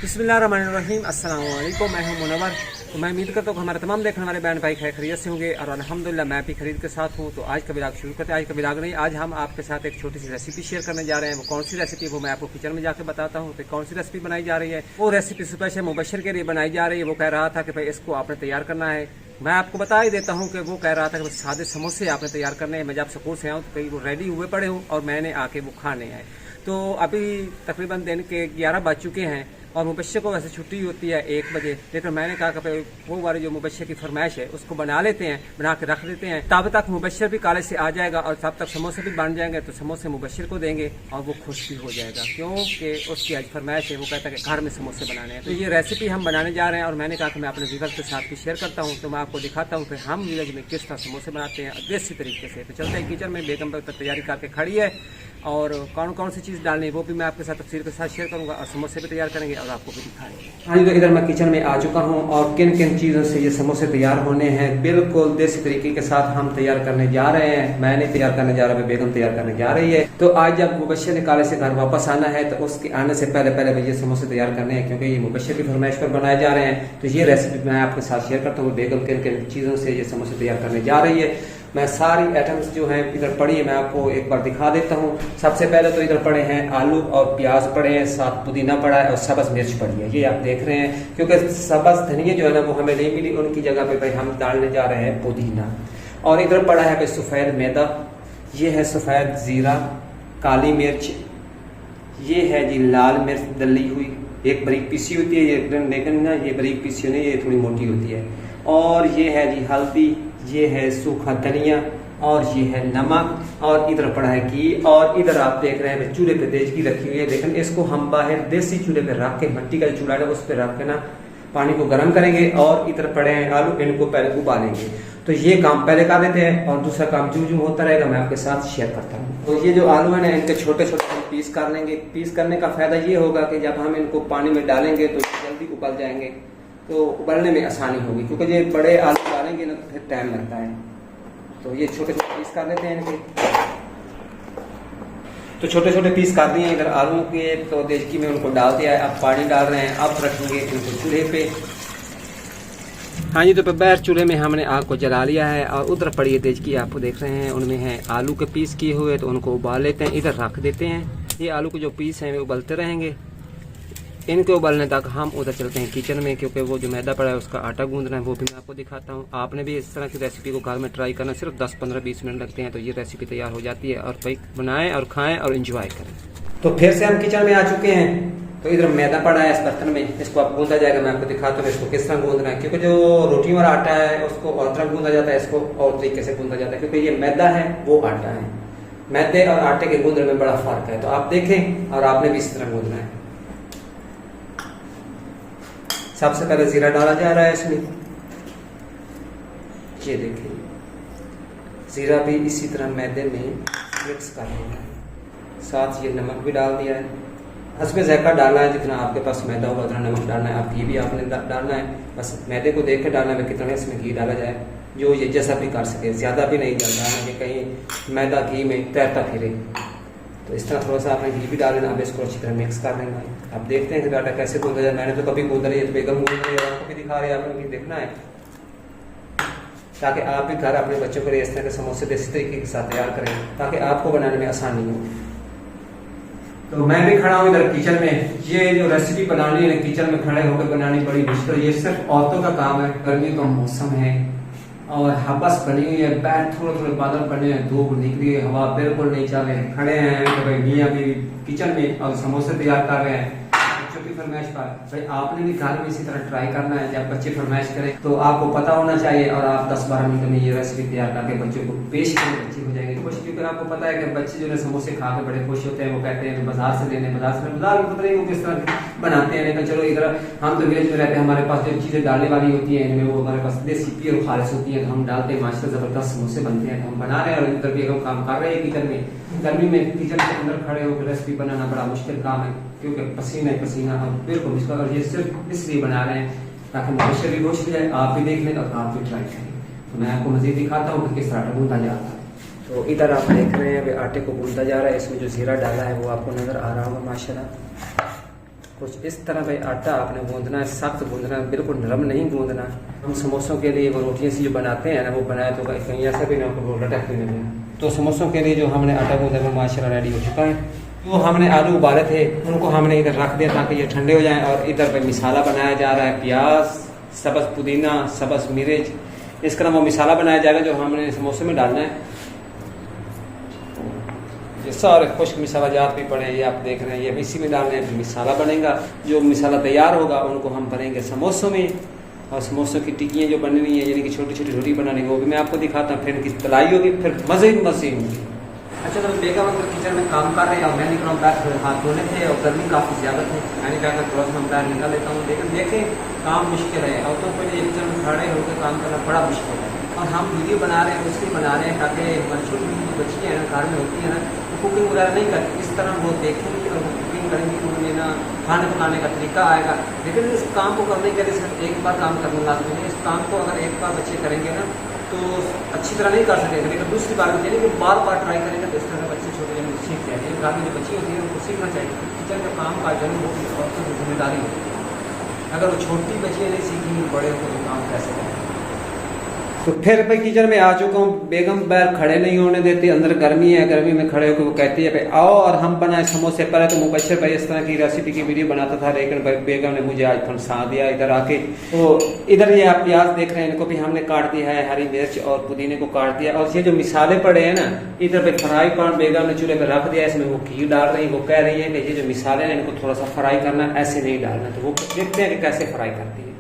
बिस्मिल्लाहिर्रहमानिर्रहीम अस्सलाम वालेकुम। मैं हूं मुनव्वर। तो मैं उम्मीद करता हूँ कि हमारे तमाम देखने वाले बहन भाई खैरियत से होंगे और अल्हम्दुलिल्लाह मैं भी खरीद के साथ हूँ। तो आज का व्लॉग शुरू करते हैं। आज का व्लॉग नहीं, आज हम आपके साथ एक छोटी सी रेसिपी शेयर करने जा रहे हैं। वो कौन सी रेसिपी वो मैं आपको किचन में जाकर बताता हूँ। तो कौन सी रेसिपी बनाई जा रही है, वो रेसिपी स्पेशल मुबशर के लिए बनाई जा रही है। वो कह रहा था कि भाई इसको आपने तैयार करना है। मैं आपको बता ही देता हूँ कि वो कह रहा था कि सादे समोसे आपने तैयार करने हैं। मैं जब स्कूल से आऊँ तो कहीं वो रेडी हुए पड़े हूँ और मैंने आके वो खाने आए। तो अभी तकरीबन दिन के 11 बज चुके हैं और मुबशर को वैसे छुट्टी होती है 1 बजे, लेकिन मैंने कहा कि वो वाली जो मुबशर की फरमाइश है उसको बना लेते हैं, बना के रख देते हैं। तब तक मुबशर भी कॉलेज से आ जाएगा और तब तक समोसे भी बन जाएंगे। तो समोसे मुबशर को देंगे और वो खुश भी हो जाएगा, क्योंकि उसकी आज फरमाइश है। वो कहता है कि घर में समोसे बनाने हैं। तो ये रेसिपी हम बनाने जा रहे हैं और मैंने कहा कि मैं अपने व्यूअर्स के साथ भी शेयर करता हूँ। तो मैं आपको दिखाता हूँ कि हम विलेज में किस तरह समोसे बनाते हैं देसी तरीके से। तो चलते हैं किचन में। बेगम तैयारी करके खड़ी है और कौन कौन सी चीज़ डालनी है वो भी मैं आपके साथ तफसील के साथ शेयर करूंगा और समोसे भी तैयार करेंगे और आपको भी दिखाएंगे। हाँ जी, तो इधर मैं किचन में आ चुका हूँ और किन किन चीज़ों से ये समोसे तैयार होने हैं बिल्कुल देसी तरीके के साथ हम तैयार करने जा रहे हैं। मैं नहीं तैयार करने जा रहा हूँ, बेगम तैयार करने जा रही है। तो आज जब मुबशर ने कॉलेज से घर वापस आना है तो उसके आने से पहले पहले ये समोसे तैयार करने हैं, क्योंकि ये मुबशर की फरमाइश पर बनाए जा रहे हैं। तो ये रेसिपी मैं आपके साथ शेयर करता हूँ। बेगम किन किन चीज़ों से ये समोसे तैयार करने जा रही है। मैं सारी आइटम्स जो हैं इधर पड़ी है मैं आपको एक बार दिखा देता हूँ। सबसे पहले तो इधर पड़े हैं आलू और प्याज पड़े हैं, साथ पुदीना पड़ा है और सब्ज मिर्च पड़ी है। ये आप देख रहे हैं, क्योंकि सब्ज धनिया जो है ना वो हमें नहीं मिली, उनकी जगह पे भाई हम डालने जा रहे हैं पुदीना। और इधर पड़ा है भाई सफ़ेद मैदा, ये है सफ़ेद ज़ीरा, काली मिर्च, ये है जी लाल मिर्च डली हुई, एक बारीक पीसी होती है ये, लेकिन ना ये बारीक पीसी नहीं, ये थोड़ी मोटी होती है। और ये है जी हल्दी, ये है सूखा धनिया और ये है नमक और इधर पड़ा है घी। और इधर आप देख रहे हैं चूल्हे पे देसी घी रखी हुई है, लेकिन इसको हम बाहर देसी चूल्हे पे रख के, मिट्टी का चूल्हा है उस पर रख के ना पानी को गर्म करेंगे। और इधर पड़े हैं आलू, इनको पहले उबालेंगे। तो ये काम पहले कर देते हैं और दूसरा काम जो जो होता रहेगा मैं आपके साथ शेयर करता हूँ। तो ये जो आलू है ना इनके छोटे छोटे पीस कर लेंगे। पीस करने का फायदा ये होगा कि जब हम इनको पानी में डालेंगे तो जल्दी उबल जाएंगे, तो उबलने में आसानी होगी। क्योंकि ये बड़े आलू डालेंगे ना तो फिर टाइम लगता है। तो ये छोटे छोटे पीस कर लेते हैं इनके। तो छोटे छोटे पीस कर दिए इधर आलू के। तो देसी में उनको डाल दिया है, अब पानी डाल रहे हैं। अब रखेंगे इनको चूल्हे पे। हाँ जी, तो बगैर चूल्हे में हमने आग को जला लिया है और उधर पड़ी है देसी आपको देख रहे हैं, उनमें है आलू के पीस किए हुए। तो उनको उबाल लेते हैं, इधर रख देते हैं। ये आलू के जो पीस हैं वे उबलते रहेंगे। इनके उबलने तक हम उधर चलते हैं किचन में, क्योंकि वो जो मैदा पड़ा है उसका आटा गूंदना है, वो भी मैं आपको दिखाता हूँ। आपने भी इस तरह की रेसिपी को घर में ट्राई करना, सिर्फ 10-15-20 मिनट लगते हैं तो ये रेसिपी तैयार हो जाती है। और भाई बनाएं और खाएं और इंजॉय करें। तो फिर से हम किचन में आ चुके हैं। तो इधर मैदा पड़ा है इस बर्तन में, इसको आप गूंदा जाएगा। मैं आपको दिखाता हूँ इसको किस तरह गूंदना है, क्योंकि जो रोटी वाला आटा है उसको और तरह गूंदा जाता है, इसको और तरीके से गूंदा जाता है, क्योंकि ये मैदा है वो आटा है। मैदे और आटे के गूंदने में बड़ा फर्क है। तो आप देखें और आपने भी इस तरह गूंदना है। सबसे पहले जीरा डाला जा रहा है इसमें, ये देखिए जीरा भी इसी तरह मैदे में मिक्स कर लेना है। साथ ये नमक भी डाल दिया है। हस्बे ज़ायका डालना है, जितना आपके पास मैदा होगा उतना नमक डालना है। आप घी भी आपने डालना है, बस मैदे को देख के डालना है कितना इसमें घी डाला जाए, जो ये जैसा भी कर सके। ज़्यादा भी नहीं डालना है कि कहीं मैदा घी में तैरता फिरे। तो इस तरह थोड़ा सा आपने घी भी डाल लेना। अब इसको अच्छी तरह मिक्स कर लेना है। आप देखते हैं कि आटा कैसे गूंदा जाए। मैंने तो कभी गूंदा नहीं है, तो बेगम गूंद रही है, आपको भी दिखा रहे हैं, आपने भी देखना है, ताकि आप भी घर अपने बच्चों को इस तरह के समोसे देसी तरीके के साथ तैयार करें, ताकि आपको बनाने में आसानी हो। तो मैं भी खड़ा हूँ इधर किचन में। ये जो रेसिपी बनानी है किचन में खड़े होकर बनानी बड़ी मुश्किल। ये सिर्फ औरतों का काम है। गर्मी का मौसम है और हपस बनी हुई है, बैठ थोड़े थोड़े बादल बने हैं, धूप निकली है, हवा बिल्कुल नहीं चल रही। खड़े हैं तो भाई मियाँ भी किचन में और समोसे तैयार कर रहे हैं बच्चों की फरमाइश पर। भाई आपने भी घर में इसी तरह ट्राई करना है। जब बच्चे फरमाइश करें तो आपको पता होना चाहिए और आप 10-12 मिनट में ये रेसिपी तैयार करके बच्चों को पेश करें, बच्चे हो जाएंगे खुश। क्योंकि आपको पता है कि बच्चे जो है समोसे खा के बड़े खुश होते हैं। वो कहते हैं बाजार से लेने, बाजार में पता नहीं वो किस तरह बनाते हैं, लेकिन चलो इधर हम तो विलेज में रहते हैं, हमारे पास जो चीज़ें डालने वाली होती हैं इनमें वो हमारे पास देसी प्योर खालिश होती है। तो हम डालते हैं, माशाल्लाह ज़बरदस्त समोसे बनते हैं। तो हम बना रहे हैं और इधर भी हम काम कर रहे हैं किचन में। गर्मी में किचन के अंदर खड़े होकर रेसिपी बनाना बड़ा मुश्किल काम है, क्योंकि पसीना पसीना और बिल्कुल मुश्किल। और ये सिर्फ इसलिए बना रहे हैं ताकि मुबशर भी खुश हो जाए, आप भी देख लें और आप भी ट्राई करें। तो मैं आपको मज़ीद दिखाता हूँ कि किस तरह आटा गूंदा जाता है। तो इधर आप देख रहे हैं आटे को गूंदा जा रहा है। इसमें जो जीरा डाला है वो आपको नज़र आ रहा होगा माशाल्लाह। कुछ इस तरह भाई आटा आपने गूंदना है, सख्त गूंदना है, बिल्कुल नरम नहीं गूंदना। हम समोसों के लिए वो रोटियाँ सी जो बनाते हैं ना, वो बनाए तो कहीं ऐसा भी ना हो लटक भी नहीं। तो समोसों के लिए जो हमने आटा गूंदा वो माशाल्लाह रेडी हो चुका है। तो हमने आलू उबाले थे, उनको हमने इधर रख दिया ताकि ये ठंडे हो जाएं। और इधर पे मिसाला बनाया जा रहा है, प्याज, सब्ज़ पुदीना, सब्ज़ मिर्च, इस तरह वो मिसाला बनाया जाएगा जो हमने समोसे में डालना है। ये सारे खुश्क मिसाला जात भी पड़े हैं, ये आप देख रहे हैं, ये इसी में डालने हैं, मिसाला बनेगा। जो मिसाला तैयार होगा उनको हम भरेंगे समोसों में, और समोसों की टिक्कियाँ जो बननी है यानी कि छोटी छोटी रोटी बनानी है वो भी मैं आपको दिखाता हूँ। फिर इनकी तलाई होगी, फिर मज़े ही मज़े होंगे। अच्छा, तो बेगम अगर किचन में काम कर रहे हैं और मैं निकला हूँ बैठ हाथ धोने थे और गर्मी काफ़ी ज़्यादा थी, मैंने कहा था थोड़ा सा मैं बाहर निकाल लेता हूँ। लेकिन देखें काम मुश्किल है, और तो पहले किचन में खड़े होकर काम करना बड़ा मुश्किल है। और हम वीडियो बना रहे हैं, उसकी बना रहे हैं ताकि हमारी छोटी छोटी बच्चियाँ हैं ना घर में होती हैं ना, तो कुकिंग वगैरह नहीं करती, इस तरह वो देखेंगी और कुकिंग करेंगी, उन्हें ना खाने पकाने का तरीका आएगा। लेकिन इस काम को करने के लिए सिर्फ एक बार काम करना लाजमी है। इस काम को अगर एक बार बच्चे करेंगे ना तो अच्छी तरह नहीं कर सकेंगे, लेकिन दूसरी बार में कि बार बार ट्राई करेंगे तो इस तरह बच्चे छोटे जब सीख जाएंगे। घर में जो बच्ची होती है उनको सीखना चाहिए किचन का काम का जन्म वो औरतों की जिम्मेदारी होती है। अगर वो छोटी बच्चियाँ नहीं सीखेंगी बड़े होकर तो काम कैसे करेंगे। तो फिर भाई किचन में आ चुका हूँ। बेगम बाहर खड़े नहीं होने देती, अंदर गर्मी है, गर्मी में खड़े होकर वो कहती है भाई आओ और हम बनाए समोसे। पहले तो मुबशर भाई इस तरह की रेसिपी की वीडियो बनाता था, लेकिन बेगम ने मुझे आज फंसा दिया इधर आके। तो इधर ये आप प्याज देख रहे हैं, इनको भी हमने काट दिया है, हरी मिर्च और पुदीने को काट दिया। और ये जो मिसाले पड़े हैं ना, इधर पे फ्राई पैन बेगम ने चूल्हे पर रख दिया, इसमें वो घी डाल रही है। वो कह रही है कि ये जो मिसाले हैं इनको थोड़ा सा फ्राई करना, ऐसे नहीं डालना। तो वो देखते हैं कि कैसे फ्राई करती है।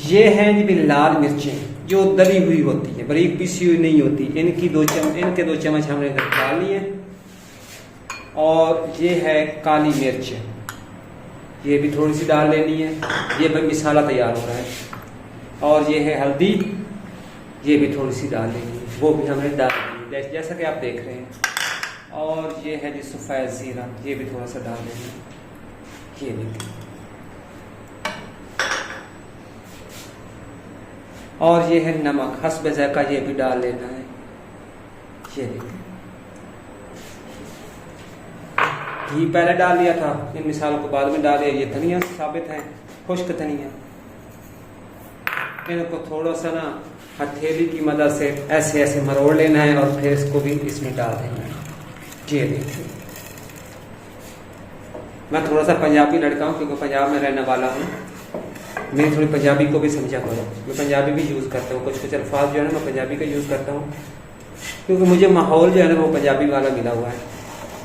ये हैं जी लाल मिर्चें जो दली हुई होती है, बारीक पीसी हुई नहीं होती। इनके 2 चम्मच हमने इधर डालनी है। और ये है काली मिर्च, ये भी थोड़ी सी डाल लेनी है। ये भाई मिसाला तैयार हो रहा है। और ये है हल्दी, ये भी थोड़ी सी डाल लेनी है, वो भी हमने डाल दी है जैसा कि आप देख रहे हैं। और ये है जी सफ़ेद ज़ीरा, ये भी थोड़ा सा डाल लेना है। ये भी, और ये है नमक हस्ब ज़ायक़ा, ये भी डाल लेना है। ये देखिए घी पहले डाल दिया था, इन मिसालों को बाद में डाल दिया। ये धनिया साबित है, खुश्क धनिया, इनको थोड़ा सा ना हथेली की मदद से ऐसे ऐसे मरोड़ लेना है और फिर इसको भी इसमें डाल देना है। ये देखिए, मैं थोड़ा सा पंजाबी लड़का हूँ क्योंकि पंजाब में रहने वाला हूँ। मैं थोड़ी पंजाबी को भी समझा करो, मैं पंजाबी भी यूज़ करता हूँ, कुछ अल्फाज जो है ना मैं पंजाबी का यूज़ करता हूँ क्योंकि मुझे माहौल जो है ना वो पंजाबी वाला मिला हुआ है।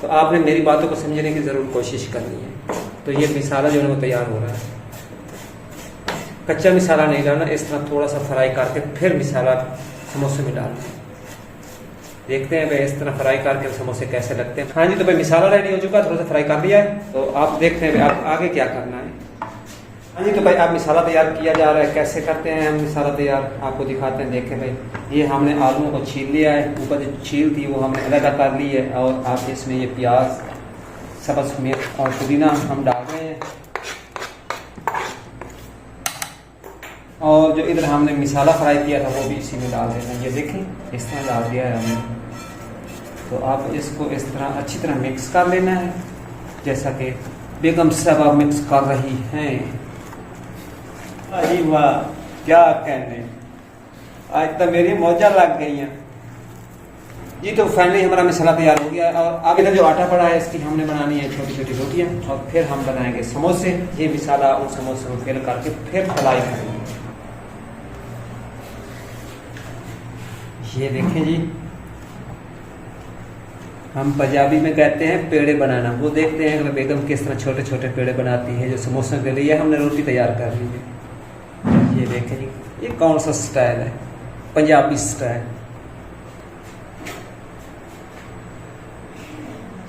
तो आपने मेरी बातों को समझने की ज़रूर कोशिश करनी है। तो ये मिसाला जो है वो तैयार हो रहा है। कच्चा मिसाला नहीं डालना, इस तरह थोड़ा सा फ्राई करके फिर मिसाला समोसे में डालना है। देखते हैं भाई इस तरह फ्राई करके समोसे कैसे लगते हैं। हाँ जी, तो भाई मिसाला रेडी हो चुका है, थोड़ा सा फ्राई कर दिया है। तो आप देखते हैं भाई आप आगे क्या करना है। हाँ जी, तो भाई आप मिसाला तैयार किया जा रहा है, कैसे करते हैं हम मिसाला तैयार आपको दिखाते हैं। देखें भाई, ये हमने आलूओं को छील लिया है, ऊपर जो छील थी वो हमने अलग कर ली है। और आप इसमें ये प्याज, सब्ज़ मिर्च और पुदीना हम डाल रहे हैं। और जो इधर हमने मिसाला फ्राई किया था वो भी इसी में डाल देना है। ये देखें इस तरह डाल दिया है हमने। तो आप इसको इस तरह अच्छी तरह मिक्स कर लेना है जैसा कि बेगम साहबा मिक्स कर रही हैं। अरे वाह, क्या कहने, आज तो मेरी मौजा लग गई हैं। जी, तो फाइनली हमारा मसाला तैयार हो गया है। और अब इधर जो आटा पड़ा है इसकी हमने बनानी है छोटी छोटी रोटियां और फिर हम बनाएंगे समोसे। ये मिसाला उन समोसे को फिल करके फिर फ्राई करेंगे। ये देखें जी, हम पंजाबी में कहते हैं पेड़े बनाना। वो देखते हैं कि बेगम किस तरह छोटे छोटे पेड़े बनाती है जो समोसों के लिए हमने रोटी तैयार कर ली है। ये देखें जी, ये कौन सा स्टाइल है, पंजाबी स्टाइल।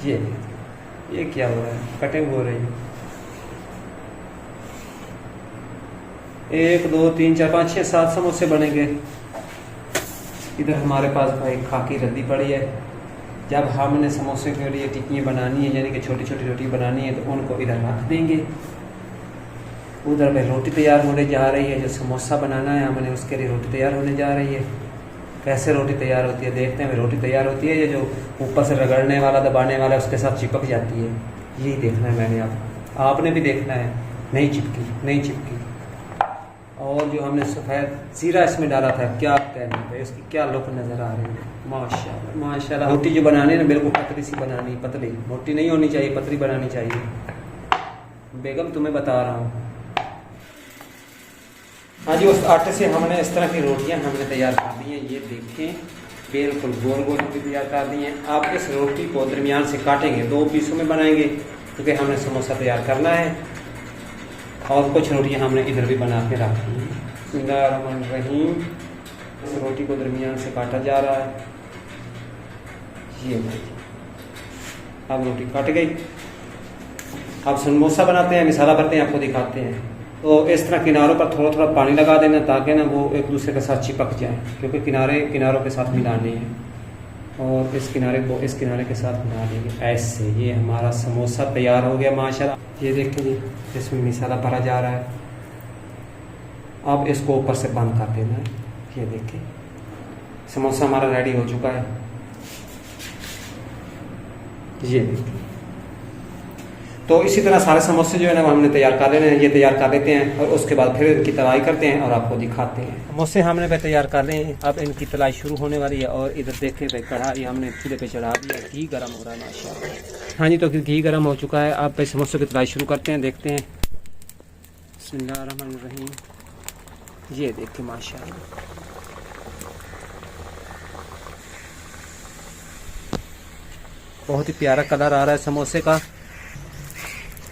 ये क्या हो रहा है, कटिंग हो रही है। 1 2 3 4 5 6 7 समोसे बनेंगे। इधर हमारे पास भाई खाकी रद्दी पड़ी है। जब हमने समोसे के लिए टिक्कियाँ बनानी है यानी कि छोटी छोटी रोटी बनानी है तो उनको इधर रख देंगे। उधर में रोटी तैयार होने जा रही है, जो समोसा बनाना है हमने उसके लिए रोटी तैयार होने जा रही है। कैसे रोटी तैयार होती है देखते हैं। रोटी तैयार होती है ये जो ऊपर से रगड़ने वाला दबाने वाला उसके साथ चिपक जाती है। यही देखना है मैंने, आपने भी देखना है। नहीं चिपकी, नहीं चिपकी। और जो हमने सफ़ेद जीरा इसमें डाला था, क्या कहना है, इसकी क्या लुक नज़र आ रही है। माशाल्लाह माशाल्लाह। रोटी जो बनानी है ना, बिल्कुल पतली सी बनानी, पतली, मोटी नहीं होनी चाहिए, पतली बनानी चाहिए। बेगम तुम्हें बता रहा हूँ। हाँ जी, उस आटे से हमने इस तरह की रोटियां हमने तैयार कर दी हैं। ये देखें, बिल्कुल गोल गोल रोटी तैयार कर दी हैं। आप इस रोटी को दरमियान से काटेंगे, 2 पीसों में बनाएंगे, क्योंकि हमने समोसा तैयार करना है। और कुछ रोटियां हमने इधर भी बना के रखी हैं। बिस्मिल्लाहिर्रहमानिर्रहीम। इस रोटी को दरमियान से काटा जा रहा है। ये अब रोटी कट गई। अब समोसा बनाते हैं, मिसाला भरते हैं, आपको दिखाते हैं। तो इस तरह किनारों पर थोड़ा थोड़ा पानी लगा देना, ताकि ना वो एक दूसरे के साथ चिपक जाए, क्योंकि किनारों के साथ मिलाने हैं। और इस किनारे को इस किनारे के साथ मिला देंगे ऐसे। ये हमारा समोसा तैयार हो गया माशाल्लाह। ये देखिए जी, इसमें मिसाला भरा जा रहा है। अब इसको ऊपर से बंद कर देना है। ये देखिए, समोसा हमारा रेडी हो चुका है। ये देखिए, तो इसी तरह सारे समोसे जो है ना, वो हमने तैयार कर लेने हैं। ये तैयार कर लेते हैं और उसके बाद फिर इनकी तलाई करते हैं और आपको दिखाते हैं। समोसे हमने पे तैयार कर लिए हैं, अब इनकी तलाई शुरू होने वाली है। और इधर देखें भाई, कढ़ाई हमने चूल्हे पे चढ़ा दिया, घी गर्म हो रहा है माशाल्लाह। हाँ जी, तो घी गर्म हो चुका है। अब भाई समोसे की तलाई शुरू करते हैं, देखते हैं। बिस्मिल्लाहिर्रहमानिर्रहीम। ये देखिए माशाल्लाह, बहुत ही प्यारा कलर आ रहा है समोसे का।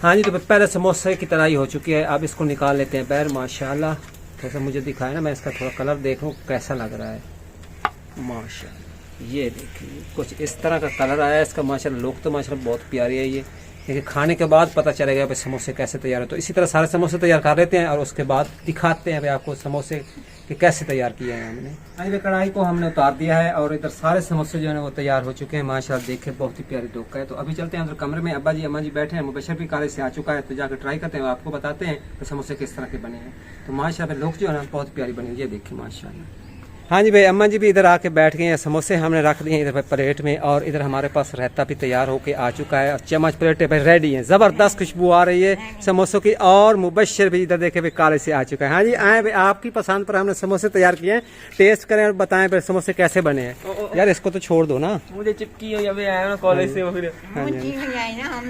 हाँ जी, तो पहले समोसे की तलाई हो चुकी है। अब इसको निकाल लेते हैं बाहर माशाल्लाह। जैसा मुझे दिखाया ना, मैं इसका थोड़ा कलर देखूं कैसा लग रहा है माशाल्लाह। ये देखिए, कुछ इस तरह का कलर आया है इसका माशाल्लाह। लुक तो माशाल्लाह बहुत प्यारी है। ये देखिए, खाने के बाद पता चलेगा भाई समोसे कैसे तैयार है। तो इसी तरह सारे समोसे तैयार कर लेते हैं और उसके बाद दिखाते हैं भाई आपको समोसे कि कैसे तैयार किए हैं हमने। हाँ, कढ़ाई को हमने उतार दिया है और इधर सारे समोसे जो है वो तैयार हो चुके हैं माशाल्लाह। देखे, बहुत ही प्यारी लुक है। तो अभी चलते हैं अंदर कमरे में। अब्बा जी अम्मा जी बैठे हैं, मुबशर भी कॉलेज से आ चुका है, तो जाकर ट्राई करते हैं, आपको बताते हैं कि समोसे किस तरह के बने हैं। तो माशाल्लाह लुक जो है ना बहुत प्यारी बनी। ये देखिए माशाल्लाह। हाँ जी भाई, अम्मा जी भी इधर आके बैठ गए हैं। समोसे हमने रख दिए इधर प्लेट में और इधर हमारे पास रायता भी तैयार होके आ चुका है और चम्मच प्लेटें भाई रेडी हैं। ज़बरदस्त खुशबू आ रही है समोसों की। और मुबशर भी इधर देखे भाई कॉलेज से आ चुका है। हाँ जी, आए भाई, आपकी पसंद पर हमने समोसे तैयार किए हैं। टेस्ट करें और बताएं भाई समोसे कैसे बने हैं। यार इसको तो छोड़ दो ना, मुझे चिपकी आया ना कॉलेज से।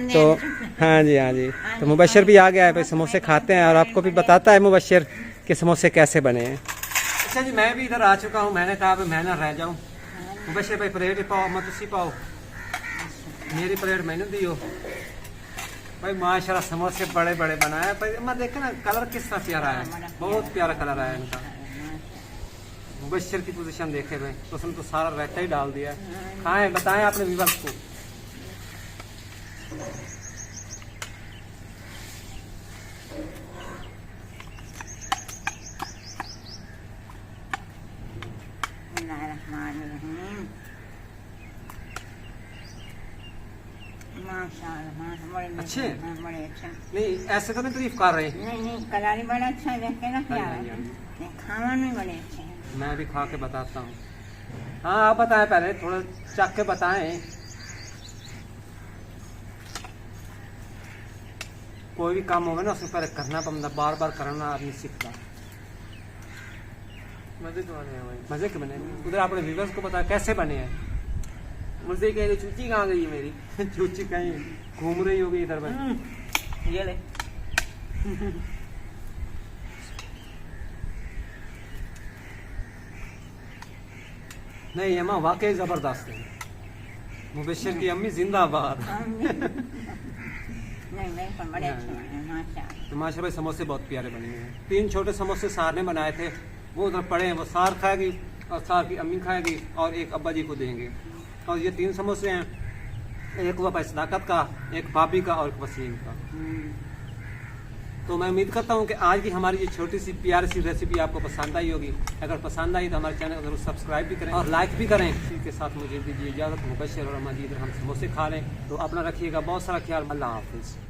तो हाँ जी, तो मुबशर भी आ गया है भाई, समोसे खाते हैं और आपको भी बताता है मुबशर कि समोसे कैसे बने हैं। अच्छा जी, मैं भी इधर आ चुका हूँ। मैंने कहा मैं ना रह जाऊँ। मुबशर भाई प्लेट पाओ, मत उसी पाओ, मेरी प्लेट मैंने दियो भाई। माशाल्लाह समोसे बड़े बड़े बनाए भाई। मैं देखे ना कलर किस तरह प्यारा है, बहुत प्यारा कलर आया इनका। मुबशर की पोजीशन देखे भाई, तो उसने तो सारा रायता ही डाल दिया। खाएं, बताएं आपने व्यूअर्स को। अच्छे नहीं, ऐसे तो नहीं तारीफ कर रहे। नहीं, कलारी बड़ा अच्छा देखे ना, खावन में बड़े अच्छे हैं। मैं भी खा के बताता हूँ। हाँ, आप बताएं पहले, थोड़ा चख के बताएं। कोई भी काम होगा ना, उसमें पहले करना पड़ता, बार बार करना आदमी सीखता। मजे के बने हैं भाई, मजे के बने। उधर आपने व्यूअर्स को बताया कैसे बने हैं। मुझे कह रही चूची कहाँ गई है मेरी। चूची कहीं घूम रही होगी इधर में। ये ले। नहीं अम्मा, वाकई जबरदस्त है। मुबशर की अम्मी जिंदाबाद। बड़े अच्छे बने माशाल्लाह। तो माशाल्लाह भाई समोसे बहुत प्यारे बने हैं। 3 छोटे समोसे सार ने बनाए थे, वो उधर पड़े हैं, वो सार खाएगी और सार की अम्मी खाएगी और एक अब्बा जी को देंगे। और ये 3 समोसे हैं, एक हुआ भाई सदाकत का, एक भाभी का और एक वसीम का। तो मैं उम्मीद करता हूँ कि आज की हमारी ये छोटी सी प्यारी सी रेसिपी आपको पसंद आई होगी। अगर पसंद आई तो हमारे चैनल को जरूर सब्सक्राइब भी करें और लाइक भी करें। इसी के साथ मुझे दीजिए इजाज़त। मुबशर और अम्मा जी इधर हम समोसे खा लें। तो अपना रखिएगा बहुत सारा ख्याल। अल्लाह हाफिज़।